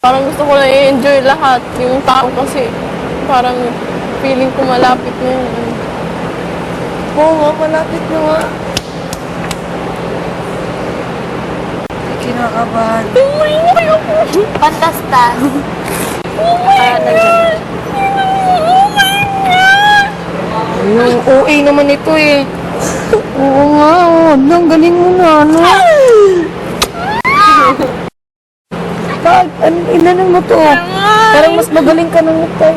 Parang gusto ko lang i-enjoy lahat. Yung tao kasi parang feeling ko malapit na yun. Oo nga, malapit na nga. Kinakabahan. Tumay ako. Pantastas. Oh my God! Oh my God! Yung OA naman ito eh. Oo nga, oh. Ang galing mo na, ano? Inanon mo to. Parang mas magaling ka nung ito.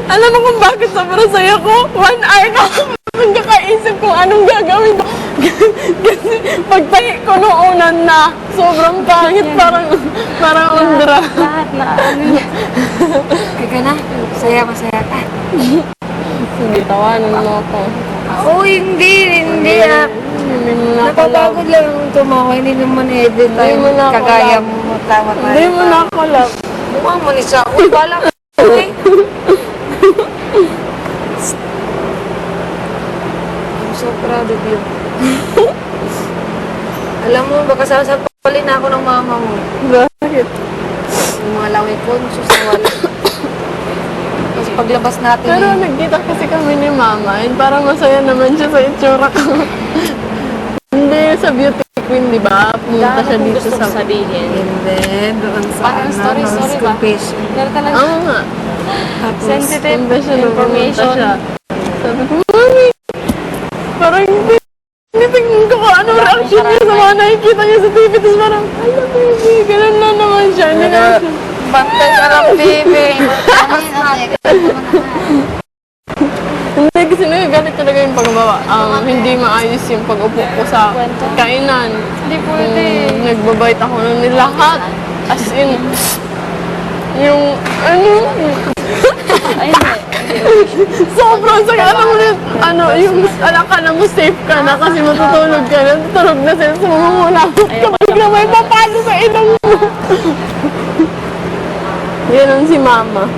Alam mo kung bakit sobrang saya ko? 1 hour na ako nagkakaisip kung anong gagawin ko. Kasi pagtahi ko noong unan na, sobrang pangit, parang undra. Lahat na ano niya. Kaya na, masaya ka. Hindi, tawanan mo ako. Oo, hindi ah. Hindi mo na ako love. Napapagod lang ang tumawa, hindi naman every Hindi time mo na ako kagaya love. mo tawa tayo. Hindi mo na ako love. Mukha mo ni sa ako, bala ka. Okay? I'm so proud of you. Alam mo, baka sasampalin ako ng mama mo. Bakit? Yung mga laway ko, susawala. Tapos paglabas natin Pero nagkita kasi kami ni Mama and parang masaya naman siya sa itsura ko. Hindi, sa beauty queen, di ba? Pumunta siya dito sa... sabihin. Hindi, doon sa Parang story ba? confession. Pero talaga, Oo nga. Tapos, sensitive Confession na pumunta information. siya. Sabi ko, Mami, parang hindi. Tingnan ko kung anong reaction niya sa mga nakikita niya sa TV. Tapos parang, ala baby, ganun na naman siya. Hindi naman siya. bantay ka lang, baby. Hindi, kasi nagagalit talaga yung pagbawa. Hindi maayos yung pag-upo ko sa kainan. Hindi pwede. Nagbabait ako ng lahat. As in, yung, ano, Ay, hindi. sobrang sakit. Alam mo yun, yung alakala mo safe ka na kasi matutulog ka na. Tutulog na sila sa mga mulapot ka. Bigla may papalo sa ilong mo. Yan ang si Mama.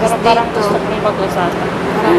Pero parang gusto kong pag-usapan. Parang